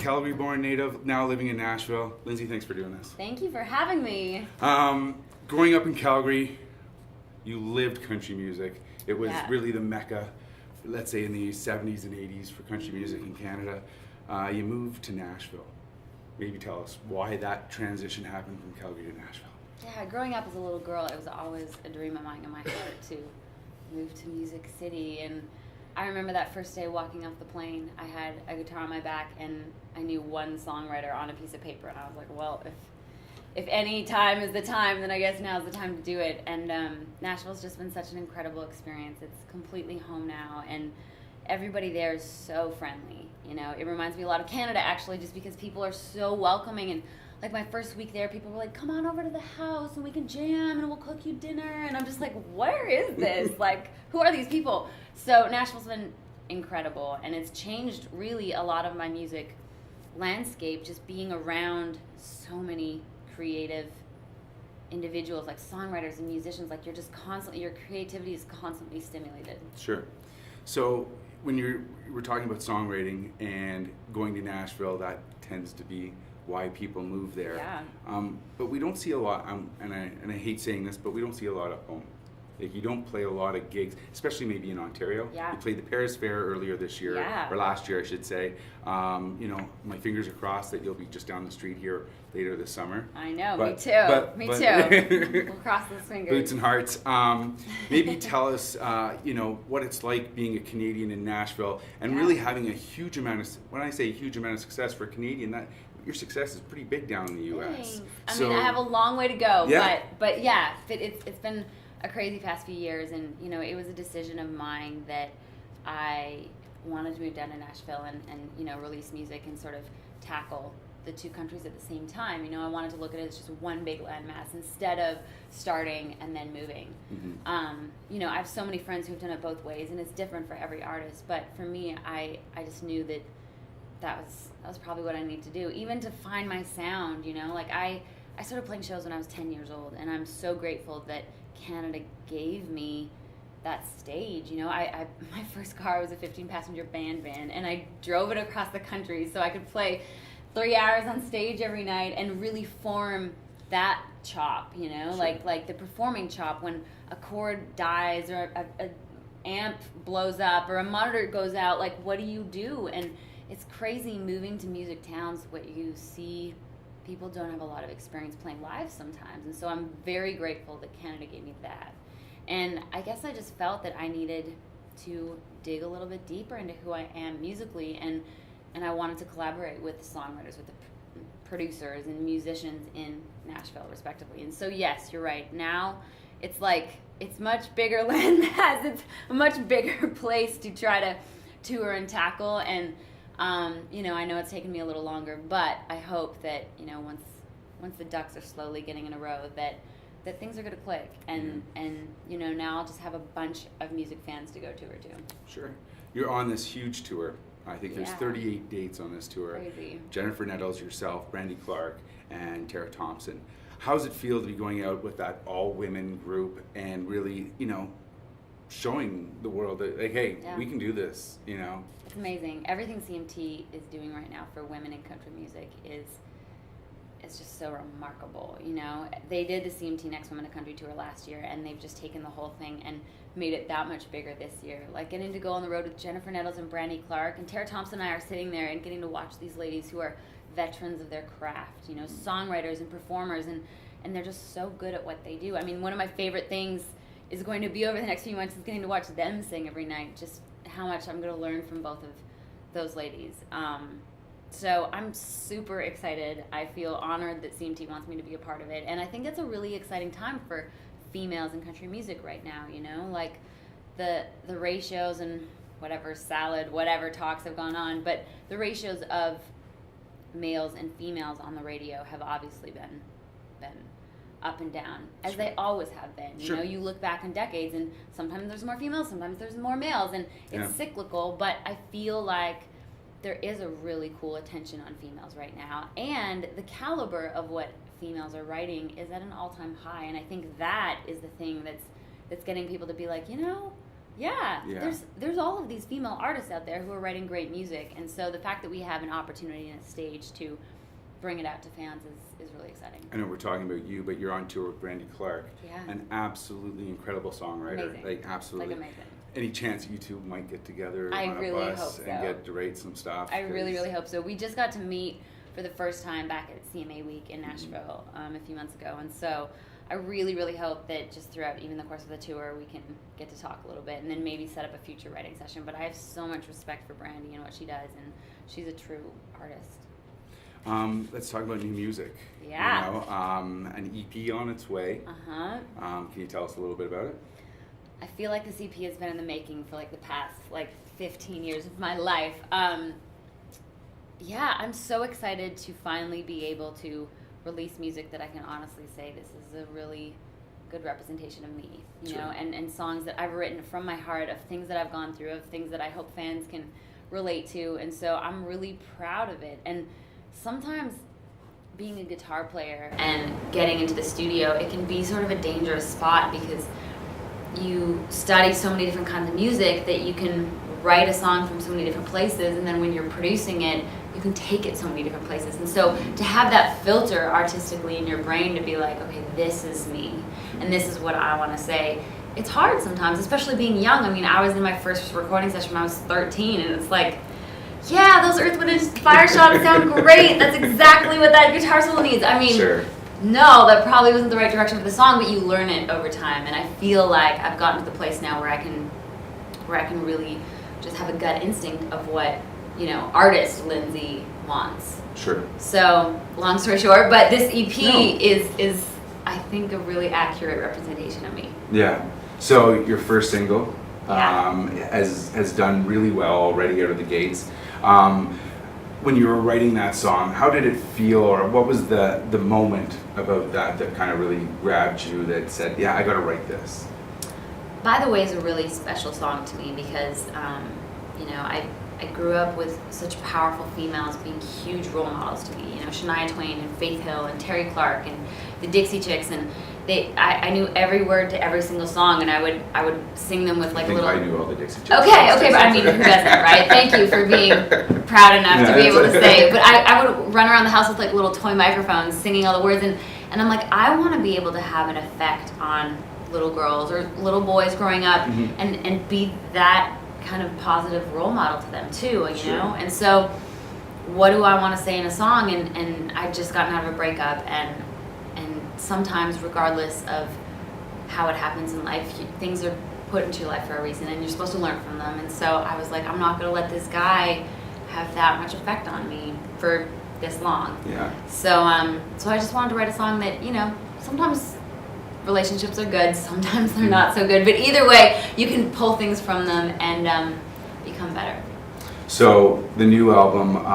Calgary-born native, now living in Nashville. Lindsay, thanks for doing this. Thank you for having me. Growing up in Calgary, you lived country music. It was Yeah. really the mecca, let's say in the 70s and 80s for country music in Canada. You moved to Nashville. Maybe tell us why that transition happened from Calgary to Nashville. Yeah, growing up as a little girl, it was always a dream of mine in my heart to move to Music City. And I remember that first day walking off the plane, I had a guitar on my back and I knew one songwriter on a piece of paper. And I was like, well, if any time is the time, then I guess now's the time to do it. And Nashville's just been such an incredible experience. It's completely home now, and everybody there is so friendly. You know, it reminds me a lot of Canada, actually, just because people are so welcoming. And like my first week there, people were like, come on over to the house and we can jam and we'll cook you dinner. And I'm just like, where is this? Like, who are these people? So Nashville's been incredible, and it's changed really a lot of my music landscape, just being around so many creative individuals, like songwriters and musicians. Like, you're just constantly, your creativity is constantly stimulated. Sure. So when we're talking about songwriting and going to Nashville, that tends to be why people move there. Yeah. But we don't see a lot, and I hate saying this, but we don't see a lot of home. Like, you don't play a lot of gigs, especially maybe in Ontario. Yeah. You played the Paris Fair earlier this year, Yeah. or last year, I should say. You know, my fingers are crossed that you'll be just down the street here later this summer. I know, But- me too. but- We'll cross those fingers. Boots and hearts. Maybe tell us, you know, what it's like being a Canadian in Nashville and Yeah. really having a huge amount of, when I say a huge amount of success for a Canadian, that your success is pretty big down in the U.S. Thanks. I mean, I have a long way to go, Yeah. but yeah, it's been a crazy past few years, and you know, it was a decision of mine that I wanted to move down to Nashville and you know, release music and sort of tackle the two countries at the same time. You know, I wanted to look at it as just one big landmass instead of starting and then moving. Mm-hmm. You know, I have so many friends who've done it both ways, and it's different for every artist. But for me, I just knew that was probably what I need to do, even to find my sound. You know, like I started playing shows when I was 10 years old, and I'm so grateful that Canada gave me that stage. You know, my first car was a 15-passenger band van, and I drove it across the country so I could play 3 hours on stage every night and really form that chop, you know, Sure. like the performing chop. When a chord dies or a amp blows up or a monitor goes out, like, what do you do? And it's crazy moving to music towns, what you see. People don't have a lot of experience playing live sometimes, and so I'm very grateful that Canada gave me that. And I guess I just felt that I needed to dig a little bit deeper into who I am musically, and I wanted to collaborate with the songwriters, with the producers and musicians in Nashville, respectively. And so yes, you're right. Now it's like, it's much bigger landmass. It's a much bigger place to try to tour and tackle. And you know, I know it's taken me a little longer, but I hope that, you know, once the ducks are slowly getting in a row, that things are going to click, and you know, now I'll just have a bunch of music fans to go tour to. Sure. You're on this huge tour. I think there's Yeah. 38 dates on this tour. Crazy. Jennifer Nettles, yourself, Brandy Clark, and Tara Thompson. How does it feel to be going out with that all-women group and really, you know, showing the world that, like, hey, Yeah. we can do this, you know? It's amazing. Everything CMT is doing right now for women in country music is just so remarkable. You know, they did the CMT Next Women in Country tour last year, and they've just taken the whole thing and made it that much bigger this year. Like, getting to go on the road with Jennifer Nettles and Brandy Clark, and Tara Thompson and I are sitting there and getting to watch these ladies who are veterans of their craft, you know, songwriters and performers, and they're just so good at what they do. I mean, one of my favorite things is going to be over the next few months is getting to watch them sing every night. Just how much I'm going to learn from both of those ladies. So I'm super excited. I feel honored that CMT wants me to be a part of it. And I think it's a really exciting time for females in country music right now, you know? Like, the ratios and whatever talks have gone on, but the ratios of males and females on the radio have obviously been up and down, as Sure. they always have been. You Sure. know, you look back in decades, and sometimes there's more females, sometimes there's more males, and it's Yeah. cyclical, but I feel like there is a really cool attention on females right now, and the caliber of what females are writing is at an all-time high, and I think that is the thing that's getting people to be like, you know, Yeah, Yeah. there's all of these female artists out there who are writing great music, and so the fact that we have an opportunity and a stage to bring it out to fans is really exciting. I know we're talking about you, but you're on tour with Brandy Clark, Yeah. an absolutely incredible songwriter. Amazing. Like absolutely. Like amazing. Any chance you two might get together I on a really bus hope and so. get to write some stuff? I really, 'cause- really hope so. We just got to meet for the first time back at CMA Week in Nashville a few months ago, and so I really, really hope that just throughout even the course of the tour we can get to talk a little bit and then maybe set up a future writing session. But I have so much respect for Brandy and what she does, and she's a true artist. Let's talk about new music. Yeah. You know, an EP on its way. Uh-huh. Can you tell us a little bit about it? I feel like this EP has been in the making for like the past 15 years of my life. Yeah, I'm so excited to finally be able to release music that I can honestly say this is a really good representation of me, you know, and songs that I've written from my heart, of things that I've gone through, of things that I hope fans can relate to, and so I'm really proud of it. And sometimes being a guitar player and getting into the studio, it can be sort of a dangerous spot because you study so many different kinds of music that you can write a song from so many different places, and then when you're producing it, you can take it so many different places. And so to have that filter artistically in your brain to be like, okay, this is me, and this is what I want to say, it's hard sometimes, especially being young. I mean, I was in my first recording session when I was 13, and it's like, yeah, those Earth, Wind & Fire shots sound great. That's exactly what that guitar solo needs. I mean, no, that probably wasn't the right direction for the song, but you learn it over time. And I feel like I've gotten to the place now where I can really just have a gut instinct of what, you know, artist Lindsay wants. Sure. So, long story short, but this EP is I think a really accurate representation of me. Yeah. So your first single Yeah. has done really well already out of the gates. When you were writing that song, how did it feel, or what was the moment about that kind of really grabbed you, that said, yeah, I got to write this? By the Way is a really special song to me because, you know, I grew up with such powerful females being huge role models to me. You know, Shania Twain and Faith Hill and Terry Clark and the Dixie Chicks, and I knew every word to every single song, and I would sing them with like a little. I knew all the Dixie Chicks. Okay, but I mean, who doesn't, right? Thank you for being proud enough to be able to say it. But I would run around the house with like little toy microphones, singing all the words, and I'm like, I want to be able to have an effect on little girls or little boys growing up, and be that kind of positive role model to them too, you know? And so what do I want to say in a song? And I'd just gotten out of a breakup, and sometimes regardless of how it happens in life, things are put into your life for a reason, and you're supposed to learn from them. And so I was like, I'm not going to let this guy have that much effect on me for this long. Yeah. So I just wanted to write a song that, you know, sometimes relationships are good, sometimes they're not so good, but either way, you can pull things from them and become better. So the new album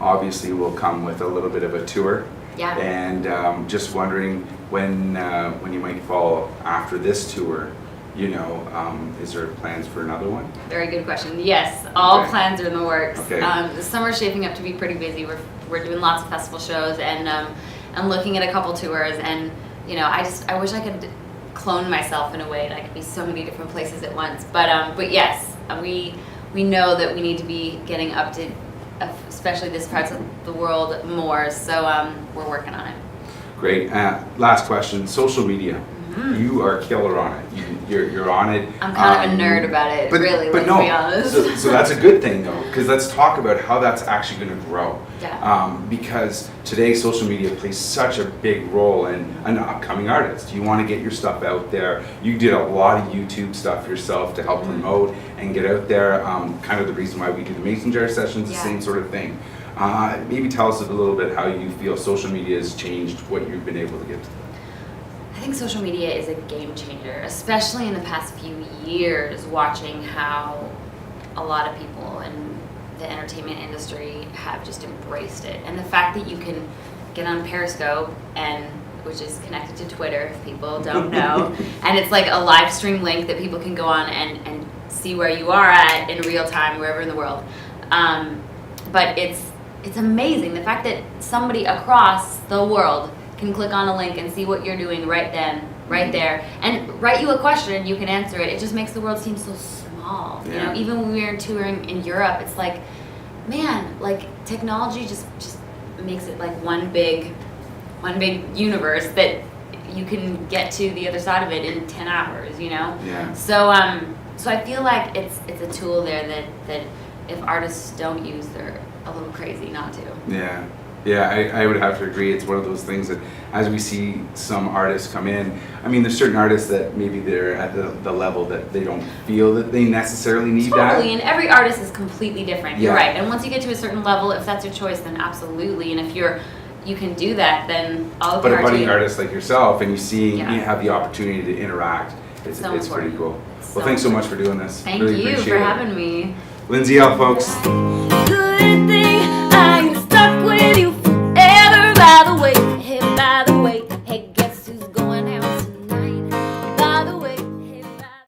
obviously will come with a little bit of a tour. Yeah. And just wondering when you might fall after this tour, you know, is there plans for another one? Very good question. Yes, all Okay. plans are in the works. Okay. The summer's shaping up to be pretty busy. We're doing lots of festival shows, and I'm looking at a couple tours, and you know, I wish I could clone myself in a way that I could be so many different places at once. But yes, we know that we need to be getting up to, especially this parts of the world, more. So we're working on it. Great. Last question. Social media. You are killer on it. You're on it. I'm kind of a nerd about it, really, let's be honest. So that's a good thing, though, because let's talk about how that's actually going to grow. Yeah. Because today social media plays such a big role in an upcoming artist. You want to get your stuff out there. You did a lot of YouTube stuff yourself to help promote and get out there. Kind of the reason why we do the Mason Jar sessions, the same sort of thing. Maybe tell us a little bit how you feel social media has changed what you've been able to get to. I think social media is a game changer, especially in the past few years, watching how a lot of people in the entertainment industry have just embraced it. And the fact that you can get on Periscope, which is connected to Twitter, if people don't know, and it's like a live stream link that people can go on and see where you are at in real time, wherever in the world. But it's amazing, the fact that somebody across the world can click on a link and see what you're doing right then, right there, and write you a question and you can answer it. It just makes the world seem so small. You Yeah. know, even when we were touring in Europe, it's like, man, like technology just makes it like one big universe that you can get to the other side of it in 10 hours, you know? Yeah. So so I feel like it's a tool there that if artists don't use, they're a little crazy not to. Yeah. Yeah, I would have to agree. It's one of those things that as we see some artists come in, I mean, there's certain artists that maybe they're at the level that they don't feel that they necessarily need that. Totally, and every artist is completely different. You're Yeah. right. And once you get to a certain level, if that's your choice, then absolutely. And if you can do that, then all the But a power to budding you. artist like yourself, and you Yeah. have the opportunity to interact, it's So pretty important. cool. So Well, thanks so much for doing this. Thank Really you appreciate for it. having me. Lindsay Ell, folks. Bye.